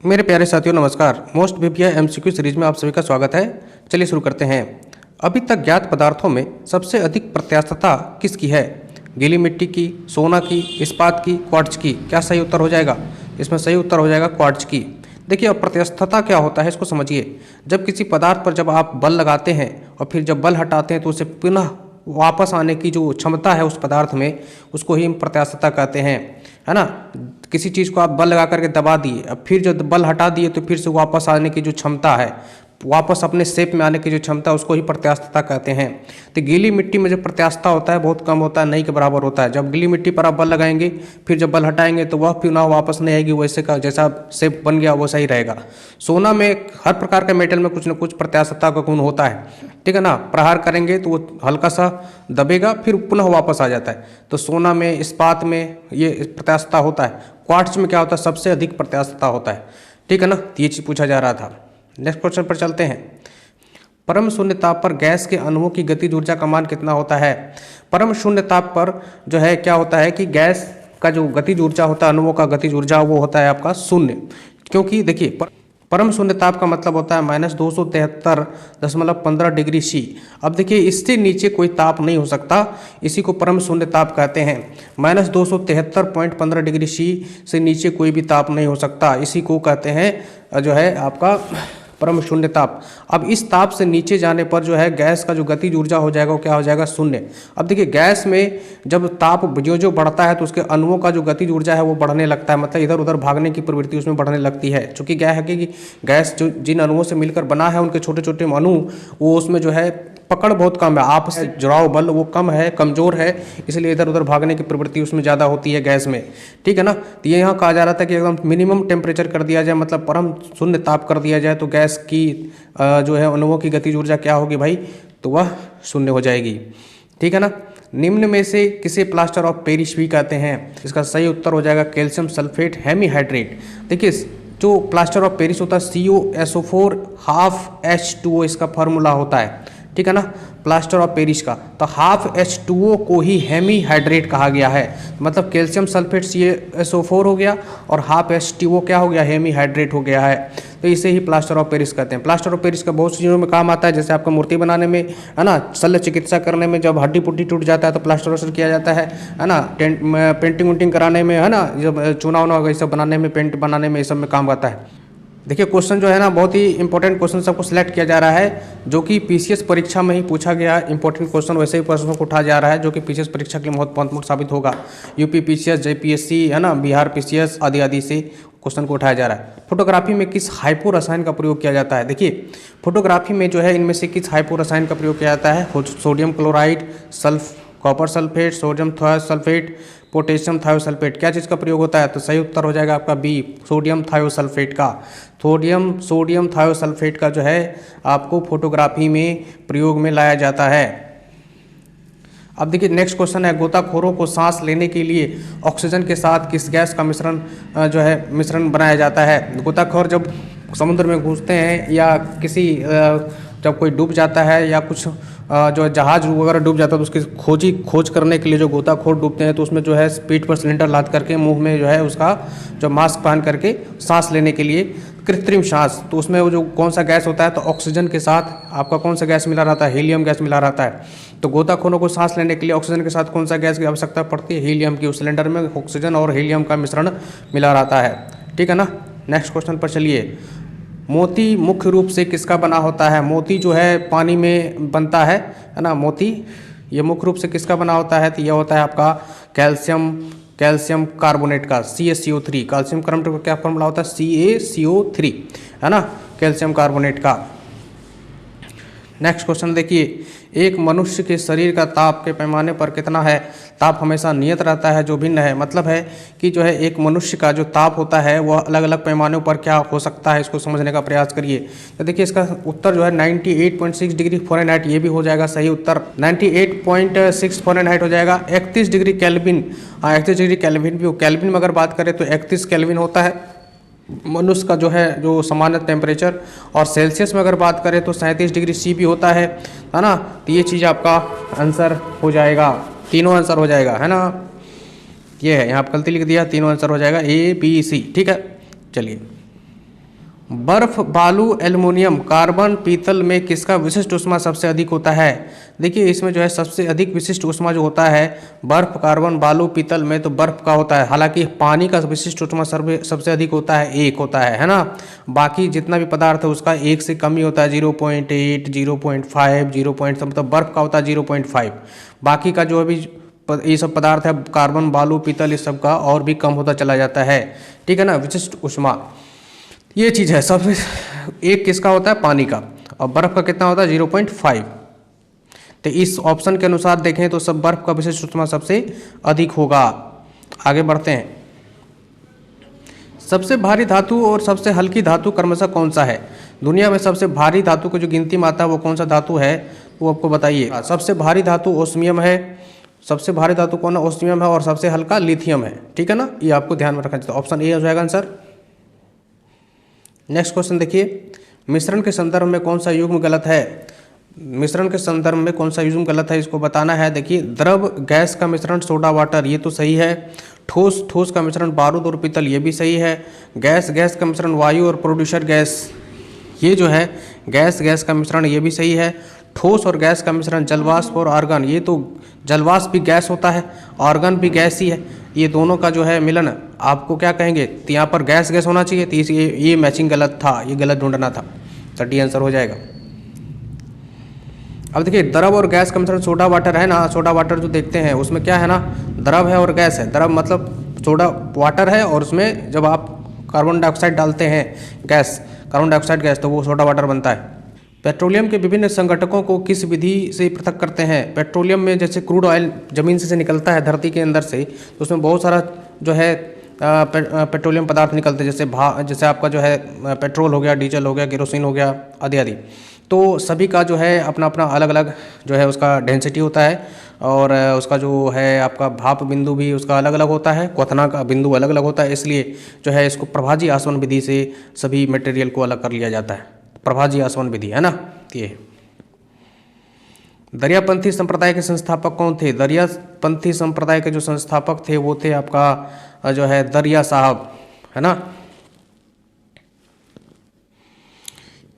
मेरे प्यारे साथियों नमस्कार। मोस्ट बीपीआई एमसीक्यू सीरीज में आप सभी का स्वागत है। चलिए शुरू करते हैं। अभी तक ज्ञात पदार्थों में सबसे अधिक प्रत्यास्थता किसकी है? गीली मिट्टी की, सोना की, इस्पात की, क्वार्ट्ज की? क्या सही उत्तर हो जाएगा? इसमें सही उत्तर हो जाएगा क्वार्ट्ज की। देखिए, अब प्रत्यास्थता क्या होता है इसको समझिए। जब किसी पदार्थ पर जब आप बल लगाते हैं और फिर जब बल हटाते हैं तो उसे पुनः वापस आने की जो क्षमता है उस पदार्थ में, उसको ही हम प्रत्यास्थता कहते हैं, है ना। किसी चीज़ को आप बल लगा करके दबा दिए, अब फिर जब बल हटा दिए तो फिर से वापस आने की जो क्षमता है, वापस अपने शेप में आने की जो क्षमता है, उसको ही प्रत्यास्थता कहते हैं। तो गीली मिट्टी में जो प्रत्यास्थता होता है बहुत कम होता है, नहीं के बराबर होता है। जब गीली मिट्टी पर आप बल लगाएंगे फिर जब बल हटाएंगे तो वह पुनः वापस नहीं आएगी, वैसे का जैसा शेप बन गया वैसा ही रहेगा। सोना में हर प्रकार के मेटल में कुछ न कुछ प्रत्यास्थता का गुण होता है, ठीक है ना। प्रहार करेंगे तो वो हल्का सा दबेगा फिर पुनः वापस आ जाता है। तो सोना में, इस्पात में ये प्रत्यास्थता होता है। क्वार्ट्ज में क्या होता है? सबसे अधिक प्रत्यास्थता होता है, ठीक है ना। तो ये चीज़ पूछा जा रहा था। नेक्स्ट क्वेश्चन पर चलते हैं। परम शून्य ताप पर गैस के अणुओं की गतिज ऊर्जा का मान कितना होता है? परम शून्य ताप पर जो है क्या होता है कि गैस का जो गतिज ऊर्जा होता है, अणुओं का गतिज ऊर्जा, वो होता है आपका शून्य। क्योंकि देखिए, परम शून्य ताप का मतलब होता है -273.15 डिग्री सी। अब देखिए, इससे नीचे कोई ताप नहीं हो सकता, इसी को परम शून्य ताप कहते हैं। -273.15 डिग्री सी से नीचे कोई भी ताप नहीं हो सकता, इसी को कहते हैं जो है आपका परम शून्य ताप। अब इस ताप से नीचे जाने पर जो है गैस का जो गतिज ऊर्जा हो जाएगा वो क्या हो जाएगा? शून्य। अब देखिए, गैस में जब ताप जो बढ़ता है तो उसके अणुओं का जो गतिज ऊर्जा है वो बढ़ने लगता है, मतलब इधर उधर भागने की प्रवृत्ति उसमें बढ़ने लगती है। चूंकि क्या है कि गैस जो जिन अणुओं से मिलकर बना है उनके छोटे छोटे अणु, वो उसमें जो है पकड़ बहुत कम है, आपस में जुड़ाव बल वो कम है, कमजोर है, इसलिए इधर उधर भागने की प्रवृत्ति उसमें ज़्यादा होती है गैस में, ठीक है ना। तो ये यहाँ कहा जा रहा था कि एकदम मिनिमम टेम्परेचर कर दिया जाए, मतलब परम शून्य ताप कर दिया जाए तो गैस की जो है अणुओं की गतिज ऊर्जा क्या होगी भाई? तो वह शून्य हो जाएगी, ठीक है ना। निम्न में से किसे प्लास्टर ऑफ पेरिस भी कहते हैं? इसका सही उत्तर हो जाएगा कैल्शियम सल्फेट हेमीहाइड्रेट। देखिए, जो प्लास्टर ऑफ पेरिस होता है CuSO4 ½ H2O इसका फार्मूला होता है, ठीक है ना, प्लास्टर ऑफ पेरिस का। तो ½ H2O को ही हेमीहाइड्रेट कहा गया है, मतलब कैल्शियम सल्फेट CuSO4 हो गया और ½ H2O क्या हो गया? हेमीहाइड्रेट हो गया है। तो इसे ही प्लास्टर ऑफ पेरिस कहते हैं। प्लास्टर ऑफ पेरिस का बहुत सी चीज़ों में काम आता है, जैसे आपका मूर्ति बनाने में, है ना, शल्य चिकित्सा करने में, जब हड्डी पुट्टी टूट जाता है तो प्लास्टर वस्टर किया जाता है ना, पेंटिंग वेंटिंग कराने में, है ना, जब चूना वूना ये सब बनाने में, पेंट बनाने में, ये सब में काम आता है। देखिए, क्वेश्चन जो है ना बहुत ही इंपॉर्टेंट क्वेश्चन सबको सिलेक्ट किया जा रहा है, जो कि पीसीएस परीक्षा में ही पूछा गया इंपॉर्टेंट क्वेश्चन, वैसे ही प्रश्नों को उठाया जा रहा है जो कि पीसीएस परीक्षा के लिए महत्वपूर्ण साबित होगा। यूपी पीसीएस, जेपीएससी, है ना, बिहार पीसीएस आदि आदि से क्वेश्चन को उठाया जा रहा है। फोटोग्राफी में किस हाइपो रसायन का प्रयोग किया जाता है? देखिए, फोटोग्राफी में जो है इनमें से किस हाइपो रसायन का प्रयोग किया जाता है? Sodium chloride, copper sulphate, sodium thiosulphate, potassium thiosulphate. क्या चीज़ का प्रयोग होता है? तो सही उत्तर हो जाएगा आपका बी, सोडियम थायोसल्फेट का। सोडियम थायोसल्फेट का जो है आपको फोटोग्राफी में प्रयोग में लाया जाता है। अब देखिए, नेक्स्ट क्वेश्चन है, गोताखोरों को सांस लेने के लिए ऑक्सीजन के साथ किस गैस का मिश्रण बनाया जाता है? गोताखोर जब समुद्र में घुसते हैं या किसी जब कोई डूब जाता है या कुछ जो जहाज वगैरह डूब जाता है तो उसकी खोज करने के लिए जो गोताखोर डूबते हैं तो उसमें जो है पीठ पर सिलेंडर लाद करके मुंह में जो है उसका जो मास्क पहन करके सांस लेने के लिए कृत्रिम सांस, तो उसमें वो जो कौन सा गैस होता है? तो ऑक्सीजन के साथ आपका कौन सा गैस मिला रहता है? हीलियम गैस मिला रहता है। तो गोताखोरों को सांस लेने के लिए ऑक्सीजन के साथ कौन सा गैस की आवश्यकता पड़ती है? हीलियम की। उस सिलेंडर में ऑक्सीजन और हीलियम का मिश्रण मिला रहता है, ठीक है ना। नेक्स्ट क्वेश्चन पर चलिए। मोती मुख्य रूप से किसका बना होता है? मोती जो है पानी में बनता है ना, मोती ये मुख्य रूप से किसका बना होता है? तो यह होता है आपका कैल्शियम कार्बोनेट का, CaCO3। कैल्शियम कार्बोनेट का क्या फॉर्मूला होता है? CaCO3, है ना, कैल्शियम कार्बोनेट का। नेक्स्ट क्वेश्चन देखिए, एक मनुष्य के शरीर का ताप के पैमाने पर कितना है? ताप हमेशा नियत रहता है, जो भिन्न है, मतलब है कि जो है एक मनुष्य का जो ताप होता है वह अलग अलग पैमानों पर क्या हो सकता है, इसको समझने का प्रयास करिए। तो देखिए, इसका उत्तर जो है 98.6 डिग्री फ़ारेनहाइट, ये भी हो जाएगा सही उत्तर। 98.6 फ़ारेनहाइट हो जाएगा। 31 डिग्री केल्विन, हाँ 31 डिग्री केल्विन भी हो। केल्विन में अगर बात करें तो 31 केल्विन होता है मनुष्य का जो है जो सामान्य टेम्परेचर, और सेल्सियस में अगर बात करें तो 37 डिग्री सी भी होता है ना। तो ये चीज़ आपका आंसर हो जाएगा, तीनों आंसर हो जाएगा, है ना। ये है, यहाँ पर गलती लिख दिया, तीनों आंसर हो जाएगा A B C, ठीक है। चलिए बर्फ, बालू, एल्युमिनियम, कार्बन, पीतल में किसका विशिष्ट ऊष्मा सबसे अधिक होता है? देखिए इसमें जो है सबसे अधिक विशिष्ट ऊष्मा जो होता है बर्फ, कार्बन, बालू, पीतल में तो बर्फ का होता है। हालांकि पानी का विशिष्ट ऊष्मा सबसे अधिक होता है, 1 होता है ना। बाकी जितना भी पदार्थ है उसका 1 से कम ही होता है, 0.8, 0.5, 0. मतलब बर्फ का होता है 0.5। बाकी का जो अभी ये सब पदार्थ है कार्बन, बालू, पीतल, इस सब का और भी कम होता चला जाता है। ठीक है ना, विशिष्ट ऊष्मा ये चीज़ है। सबसे एक किसका होता है? पानी का। और बर्फ का कितना होता है? 0.5। तो इस ऑप्शन के अनुसार देखें तो सब बर्फ का विशिष्ट ऊष्मा सबसे अधिक होगा। आगे बढ़ते हैं। सबसे भारी धातु और सबसे हल्की धातु क्रमशः कौन सा है? दुनिया में सबसे भारी धातु को जो गिनती में आता है वो कौन सा धातु है, वो आपको बताइए। सबसे भारी धातु ओस्मियम है। सबसे भारी धातु कौन है? ओस्मियम है। और सबसे हल्का लिथियम है। ठीक है ना, ये आपको ध्यान में रखना चाहिए। ऑप्शन ए हो जाएगा आंसर। नेक्स्ट क्वेश्चन देखिए, मिश्रण के संदर्भ में कौन सा युग्म गलत है? मिश्रण के संदर्भ में कौन सा युग्म गलत है इसको बताना है। देखिए, द्रव गैस का मिश्रण सोडा वाटर, ये तो सही है। ठोस का मिश्रण बारूद और पीतल, ये भी सही है। गैस का मिश्रण वायु और प्रोड्यूसर गैस, ये जो है गैस का मिश्रण, ये भी सही है। ठोस और गैस का मिश्रण जलवाष्प और आर्गन, ये तो जलवाष्प भी गैस होता है, आर्गन भी गैस ही है। ये दोनों का जो है मिलन आपको क्या कहेंगे? तो यहाँ पर गैस होना चाहिए, तो ये मैचिंग गलत था, ये गलत ढूंढना था। तो डी आंसर हो जाएगा। अब देखिए, द्रव और गैस का मिश्रण सोडा वाटर है ना। सोडा वाटर जो देखते हैं उसमें क्या है ना, द्रव है और गैस है। द्रव मतलब सोडा वाटर है और उसमें जब आप कार्बन डाइऑक्साइड डालते हैं, कार्बन डाइऑक्साइड गैस, तो वो सोडा वाटर बनता है। पेट्रोलियम के विभिन्न संघटकों को किस विधि से पृथक करते हैं? पेट्रोलियम में जैसे क्रूड ऑयल जमीन से निकलता है धरती के अंदर से, तो उसमें बहुत सारा जो है पेट्रोलियम पदार्थ निकलते हैं। जैसे आपका जो है पेट्रोल हो गया, डीजल हो गया, केरोसिन हो गया, आदि आदि। तो सभी का जो है अपना अपना अलग अलग जो है उसका डेंसिटी होता है। और उसका जो है आपका भाप बिंदु भी उसका अलग अलग होता है, क्वथना का बिंदु अलग अलग होता है। इसलिए जो है इसको प्रभाजी आसवन विधि से सभी मटेरियल को अलग कर लिया जाता है। प्रभाजी आसवन विधि है ना। ये दरियापंथी संप्रदाय के संस्थापक कौन थे? दरियापंथी संप्रदाय के जो संस्थापक थे वो थे आपका जो है दरिया साहब, है ना।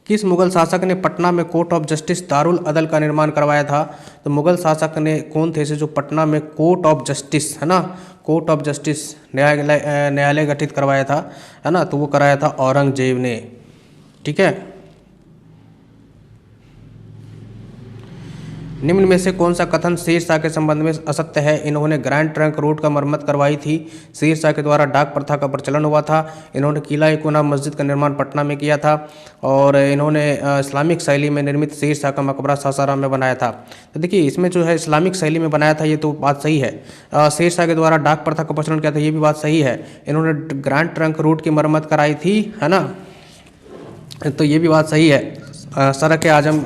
किस मुगल शासक ने पटना में कोर्ट ऑफ जस्टिस दारुल अदल का निर्माण करवाया था? तो मुगल शासक ने कौन थे जो पटना में कोर्ट ऑफ जस्टिस, है ना, कोर्ट ऑफ जस्टिस न्यायालय गठित करवाया था, है ना। तो वो कराया था औरंगजेब ने। ठीक है। निम्न में से कौन सा कथन शेरशाह के संबंध में असत्य है? इन्होंने ग्रैंड ट्रंक रोड का मरम्मत करवाई थी। शेरशाह के द्वारा डाक प्रथा का प्रचलन हुआ था। इन्होंने किला-ए-कुतुब मस्जिद का निर्माण पटना में किया था। और इन्होंने इस्लामिक शैली में निर्मित शेरशाह का मकबरा सासाराम में बनाया था। तो देखिए इसमें जो है इस्लामिक शैली में बनाया था, ये तो बात सही है। शेरशाह के द्वारा डाक प्रथा का प्रचलन किया था, ये भी बात सही है। इन्होंने ग्रैंड ट्रंक रोड की मरम्मत कराई थी, है ना, तो ये भी बात सही है। सड़क आजम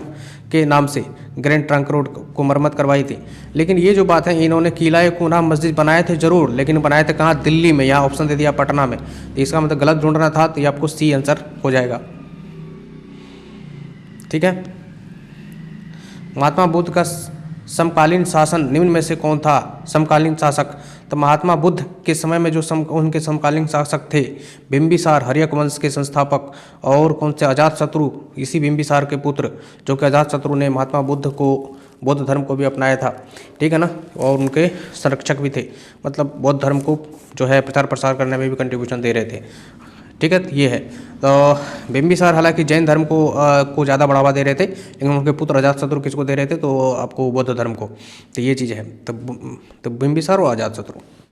के नाम से ग्रैंड ट्रंक रोड को मरम्मत करवाई थी। लेकिन ये जो बात है, इन्होंने किला-ए-कुतुब मस्जिद बनाए थे जरूर, लेकिन बनाए थे कहाँ? दिल्ली में। यहाँ ऑप्शन दे दिया पटना में, तो इसका मतलब गलत ढूंढना था, तो ये आपको सी आंसर हो जाएगा। ठीक है। महात्मा बुद्ध का समकालीन शासन निम्न में से कौन था? समकालीन शासक, तो महात्मा बुद्ध के समय में जो उनके समकालीन शासक थे बिंबिसार, हर्यक वंश के संस्थापक। और कौन से? अजातशत्रु, इसी बिंबिसार के पुत्र, जो कि अजातशत्रु ने महात्मा बुद्ध को, बौद्ध धर्म को भी अपनाया था। ठीक है ना। और उनके संरक्षक भी थे, मतलब बौद्ध धर्म को जो है प्रचार प्रसार करने में भी कंट्रीब्यूशन दे रहे थे। ठीक है, ये है। तो बिंबिसार हालांकि जैन धर्म को ज़्यादा बढ़ावा दे रहे थे, लेकिन उनके पुत्र अजातशत्रु किसको दे रहे थे? तो आपको बौद्ध धर्म को। तो ये चीज़ है। तो बिंबिसार और अजातशत्रु।